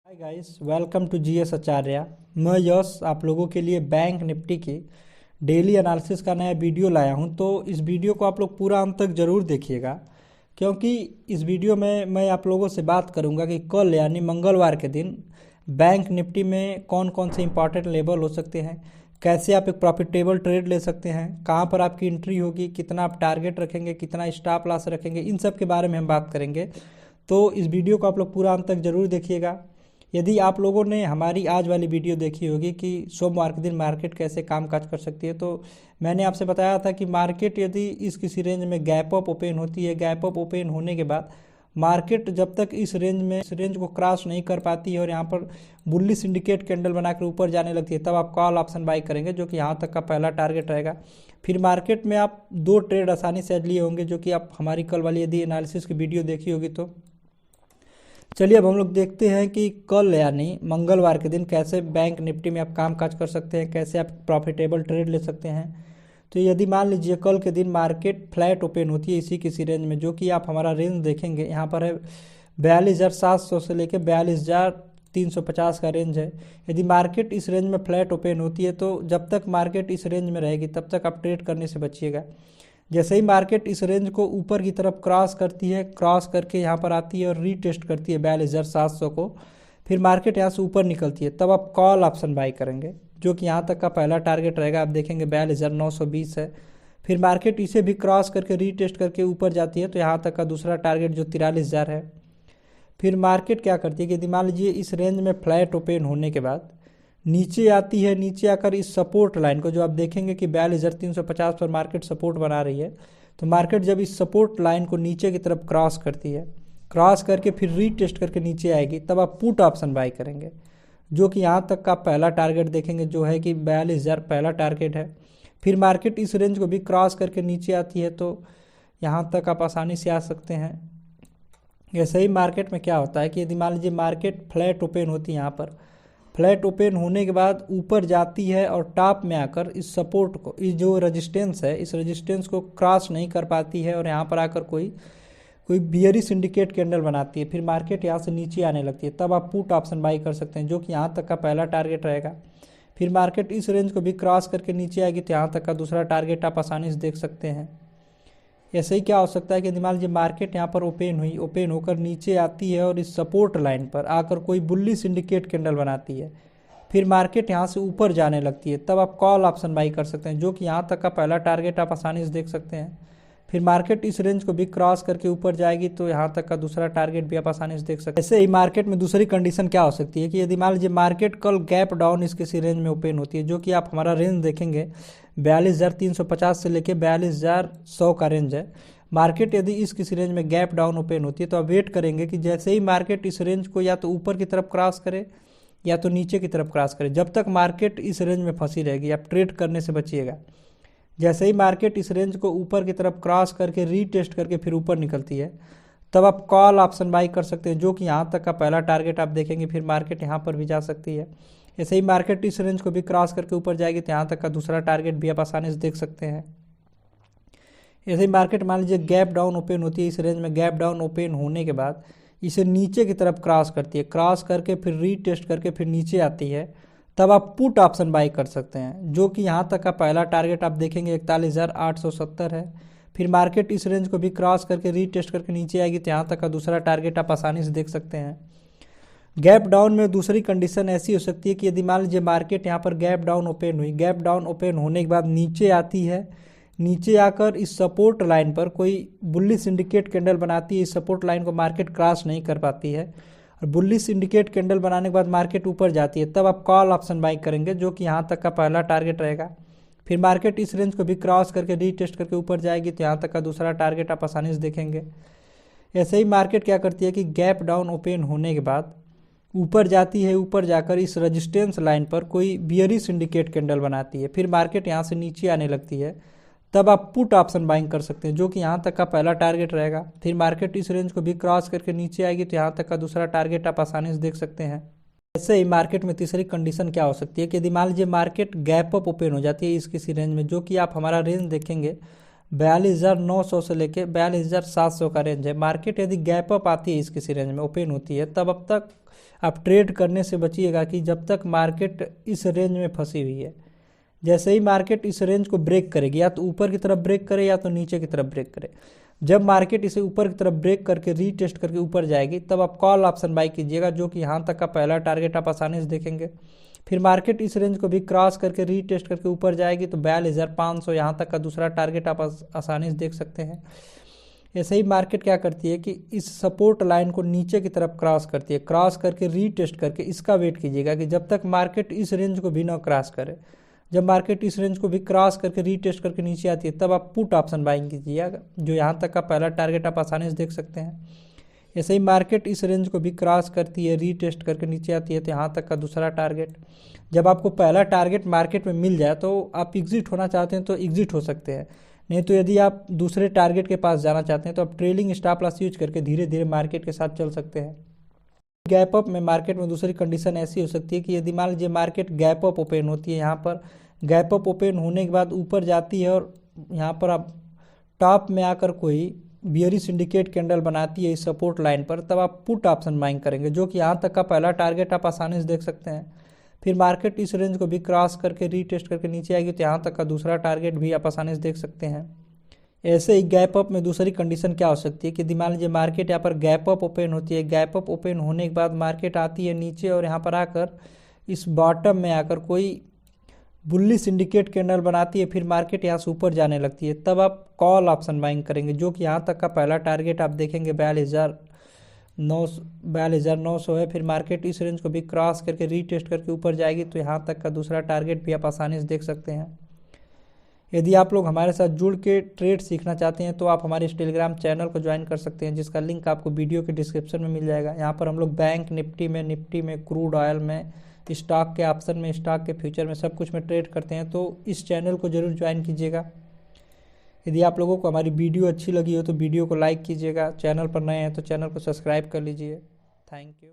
Hi guys, welcome to G S Acharya. मैं यश आप लोगों के लिए बैंक निफ्टी की डेली एनालिसिस का नया वीडियो लाया हूं। तो इस वीडियो को आप लोग पूरा अंत तक ज़रूर देखिएगा, क्योंकि इस वीडियो में मैं आप लोगों से बात करूंगा कि कल यानी मंगलवार के दिन बैंक निफ्टी में कौन कौन से इंपॉर्टेंट लेवल हो सकते हैं, कैसे आप एक प्रॉफिटेबल ट्रेड ले सकते हैं, कहाँ पर आपकी एंट्री होगी, कितना आप टारगेट रखेंगे, कितना स्टॉप लॉस रखेंगे, इन सब के बारे में हम बात करेंगे। तो इस वीडियो को आप लोग पूरा अंत तक ज़रूर देखिएगा। यदि आप लोगों ने हमारी आज वाली वीडियो देखी होगी कि सोमवार के दिन मार्केट कैसे कामकाज कर सकती है, तो मैंने आपसे बताया था कि मार्केट यदि इस किसी रेंज में गैप अप ओपन होती है, गैप अप ओपन होने के बाद मार्केट जब तक इस रेंज को क्रॉस नहीं कर पाती है और यहाँ पर बुल्ली सिंडिकेट कैंडल बनाकर ऊपर जाने लगती है, तब आप कॉल ऑप्शन बाई करेंगे, जो कि यहाँ तक का पहला टारगेट रहेगा। फिर मार्केट में आप दो ट्रेड आसानी से लिए होंगे, जो कि आप हमारी कल वाली यदि एनालिसिस की वीडियो देखी होगी। तो चलिए अब हम लोग देखते हैं कि कल यानी मंगलवार के दिन कैसे बैंक निफ्टी में आप काम काज कर सकते हैं, कैसे आप प्रॉफिटेबल ट्रेड ले सकते हैं। तो यदि मान लीजिए कल के दिन मार्केट फ्लैट ओपन होती है इसी किसी रेंज में, जो कि आप हमारा रेंज देखेंगे यहाँ पर है 42,700 से लेकर 42,350 का रेंज है। यदि मार्केट इस रेंज में फ्लैट ओपन होती है तो जब तक मार्केट इस रेंज में रहेगी तब तक आप ट्रेड करने से बचिएगा। जैसे ही मार्केट इस रेंज को ऊपर की तरफ क्रॉस करती है, क्रॉस करके यहाँ पर आती है और रीटेस्ट करती है 42,700 को, फिर मार्केट यहाँ से ऊपर निकलती है, तब आप कॉल ऑप्शन बाई करेंगे, जो कि यहाँ तक का पहला टारगेट रहेगा। आप देखेंगे 42,920 है। फिर मार्केट इसे भी क्रॉस करके रीटेस्ट करके ऊपर जाती है, तो यहाँ तक का दूसरा टारगेट जो 43,000 है। फिर मार्केट क्या करती है कि यदि मान लीजिए इस रेंज में फ्लैट ओपन होने के बाद नीचे आती है, नीचे आकर इस सपोर्ट लाइन को, जो आप देखेंगे कि 42,350 पर मार्केट सपोर्ट बना रही है, तो मार्केट जब इस सपोर्ट लाइन को नीचे की तरफ क्रॉस करती है, क्रॉस करके फिर रीटेस्ट करके नीचे आएगी, तब आप पुट ऑप्शन बाई करेंगे, जो कि यहाँ तक का पहला टारगेट देखेंगे, जो है कि 42,000 पहला टारगेट है। फिर मार्केट इस रेंज को भी क्रॉस करके नीचे आती है, तो यहाँ तक आप आसानी से आ सकते हैं। ऐसे ही मार्केट में क्या होता है कि यदि मान लीजिए मार्केट फ्लैट ओपन होती है, यहाँ पर फ्लैट ओपन होने के बाद ऊपर जाती है और टॉप में आकर इस सपोर्ट को, इस जो रेजिस्टेंस है, इस रेजिस्टेंस को क्रॉस नहीं कर पाती है और यहाँ पर आकर कोई बियरी सिंडिकेट कैंडल बनाती है, फिर मार्केट यहाँ से नीचे आने लगती है, तब आप पुट ऑप्शन बाई कर सकते हैं, जो कि यहाँ तक का पहला टारगेट रहेगा। फिर मार्केट इस रेंज को भी क्रॉस करके नीचे आएगी, तो यहाँ तक का दूसरा टारगेट आप आसानी से देख सकते हैं। ऐसे ही क्या हो सकता है कि मान लीजिए मार्केट यहाँ पर ओपन होकर नीचे आती है और इस सपोर्ट लाइन पर आकर कोई बुल्ली सिंडिकेट कैंडल बनाती है, फिर मार्केट यहाँ से ऊपर जाने लगती है, तब आप कॉल ऑप्शन बाई कर सकते हैं, जो कि यहाँ तक का पहला टारगेट आप आसानी से देख सकते हैं। फिर मार्केट इस रेंज को भी क्रॉस करके ऊपर जाएगी, तो यहाँ तक का दूसरा टारगेट भी आप आसानी से देख सकते हैं। ऐसे ही मार्केट में दूसरी कंडीशन क्या हो सकती है कि यदि मान लीजिए मार्केट कल गैप डाउन इस किसी रेंज में ओपन होती है, जो कि आप हमारा रेंज देखेंगे 42,350 से लेकर 42,100 का रेंज है। मार्केट यदि इस किसी रेंज में गैप डाउन ओपन होती है, तो आप वेट करेंगे कि जैसे ही मार्केट इस रेंज को या तो ऊपर की तरफ क्रॉस करे या तो नीचे की तरफ क्रॉस करे, जब तक मार्केट इस रेंज में फंसी रहेगी आप ट्रेड करने से बचिएगा। जैसे ही मार्केट इस रेंज को ऊपर की तरफ क्रॉस करके रीटेस्ट करके फिर ऊपर निकलती है, तब आप कॉल ऑप्शन बाई कर सकते हैं, जो कि यहाँ तक का पहला टारगेट आप देखेंगे। फिर मार्केट यहाँ पर भी जा सकती है। ऐसे ही मार्केट इस रेंज को भी क्रॉस करके ऊपर जाएगी, तो यहाँ तक का दूसरा टारगेट भी आप आसानी से देख सकते हैं। ऐसे ही मार्केट मान लीजिए गैप डाउन ओपन होती है इस रेंज में, गैप डाउन ओपन होने के बाद इसे नीचे की तरफ क्रॉस करती है, क्रॉस करके फिर रीटेस्ट करके फिर नीचे आती है, तब आप पुट ऑप्शन बाई कर सकते हैं, जो कि यहाँ तक का पहला टारगेट आप देखेंगे 41,870 है। फिर मार्केट इस रेंज को भी क्रॉस करके रीटेस्ट करके नीचे आएगी, तो यहाँ तक का दूसरा टारगेट आप आसानी से देख सकते हैं। गैप डाउन में दूसरी कंडीशन ऐसी हो सकती है कि यदि मान लीजिए मार्केट यहाँ पर गैप डाउन ओपन हुई, गैप डाउन ओपन होने के बाद नीचे आती है, नीचे आकर इस सपोर्ट लाइन पर कोई बुल्ली सिंडिकेट कैंडल बनाती है, इस सपोर्ट लाइन को मार्केट क्रॉस नहीं कर पाती है और बुल्ली सिंडिकेट कैंडल बनाने के बाद मार्केट ऊपर जाती है, तब आप कॉल ऑप्शन बाई करेंगे, जो कि यहाँ तक का पहला टारगेट रहेगा। फिर मार्केट इस रेंज को भी क्रॉस करके रीटेस्ट करके ऊपर जाएगी, तो यहाँ तक का दूसरा टारगेट आप आसानी से देखेंगे। ऐसे ही मार्केट क्या करती है कि गैप डाउन ओपन होने के बाद ऊपर जाती है, ऊपर जाकर इस रेजिस्टेंस लाइन पर कोई बियरी सिंडिकेट कैंडल बनाती है, फिर मार्केट यहाँ से नीचे आने लगती है, तब आप पुट ऑप्शन बाइंग कर सकते हैं, जो कि यहाँ तक का पहला टारगेट रहेगा। फिर मार्केट इस रेंज को भी क्रॉस करके नीचे आएगी, तो यहाँ तक का दूसरा टारगेट आप आसानी से देख सकते हैं। ऐसे ही मार्केट में तीसरी कंडीशन क्या हो सकती है कि यदि मान लीजिए मार्केट गैप अप ओपन हो जाती है इस किसी रेंज में, जो कि आप हमारा रेंज देखेंगे 42,900 से लेके 42,700 का रेंज है। मार्केट यदि गैप अप आती है इस किसी रेंज में ओपन होती है तब अब तक आप ट्रेड करने से बचिएगा कि जब तक मार्केट इस रेंज में फंसी हुई है। जैसे ही मार्केट इस रेंज को ब्रेक करेगी, या तो ऊपर की तरफ ब्रेक करे या तो नीचे की तरफ ब्रेक करे, जब मार्केट इसे ऊपर की तरफ ब्रेक करके रीटेस्ट करके ऊपर जाएगी तब आप कॉल ऑप्शन बाई कीजिएगा, जो कि यहाँ तक का पहला टारगेट आप आसानी से देखेंगे। फिर मार्केट इस रेंज को भी क्रॉस करके रीटेस्ट करके ऊपर जाएगी तो 42,500 यहाँ तक का दूसरा टारगेट आप आसानी से देख सकते हैं। ऐसे ही मार्केट क्या करती है कि इस सपोर्ट लाइन को नीचे की तरफ क्रॉस करती है, क्रॉस करके रीटेस्ट करके इसका वेट कीजिएगा कि जब तक मार्केट इस रेंज को भी ना क्रॉस करे। जब मार्केट इस रेंज को भी क्रॉस करके रीटेस्ट करके नीचे आती है तब आप पुट ऑप्शन बाइंग कीजिएगा, जो यहाँ तक का पहला टारगेट आप आसानी से देख सकते हैं। ऐसे ही मार्केट इस रेंज को भी क्रॉस करती है, रीटेस्ट करके नीचे आती है तो यहाँ तक का दूसरा टारगेट। जब आपको पहला टारगेट मार्केट में मिल जाए तो आप एग्जिट होना चाहते हैं तो एग्जिट हो सकते हैं, नहीं तो यदि आप दूसरे टारगेट के पास जाना चाहते हैं तो आप ट्रेलिंग स्टॉप लॉस यूज करके धीरे धीरे मार्केट के साथ चल सकते हैं। गैप अप में मार्केट में दूसरी कंडीशन ऐसी हो सकती है कि यदि मान लीजिए मार्केट गैप अप ओपन होती है, यहाँ पर गैप अप ओपन होने के बाद ऊपर जाती है और यहाँ पर आप टॉप में आकर कोई बियरिश सिंडिकेट कैंडल बनाती है इस सपोर्ट लाइन पर, तब आप पुट ऑप्शन बाइंग करेंगे, जो कि यहाँ तक का पहला टारगेट आप आसानी से देख सकते हैं। फिर मार्केट इस रेंज को भी क्रॉस करके रीटेस्ट करके नीचे आएगी तो यहाँ तक का दूसरा टारगेट भी आप आसानी से देख सकते हैं। ऐसे ही गैप अप में दूसरी कंडीशन क्या हो सकती है कि मान लीजिए मार्केट यहाँ पर गैप अप ओपन होती है, गैप अप ओपन होने के बाद मार्केट आती है नीचे और यहाँ पर आकर इस बॉटम में आकर कोई बुल्ली सिंडिकेट कैंडल बनाती है, फिर मार्केट यहाँ से ऊपर जाने लगती है, तब आप कॉल ऑप्शन बाइंग करेंगे, जो कि यहाँ तक का पहला टारगेट आप देखेंगे 42,900 है। फिर मार्केट इस रेंज को भी क्रॉस करके रीटेस्ट करके ऊपर जाएगी तो यहाँ तक का दूसरा टारगेट भी आप आसानी से देख सकते हैं। यदि आप लोग हमारे साथ जुड़ के ट्रेड सीखना चाहते हैं तो आप हमारे इस टेलीग्राम चैनल को ज्वाइन कर सकते हैं, जिसका लिंक आपको वीडियो के डिस्क्रिप्शन में मिल जाएगा। यहाँ पर हम लोग बैंक निफ्टी में क्रूड ऑयल में, स्टॉक के ऑप्शन में, स्टॉक के फ्यूचर में, सब कुछ में ट्रेड करते हैं, तो इस चैनल को जरूर ज्वाइन कीजिएगा। यदि आप लोगों को हमारी वीडियो अच्छी लगी हो तो वीडियो को लाइक कीजिएगा, चैनल पर नए हैं तो चैनल को सब्सक्राइब कर लीजिए। Thank you.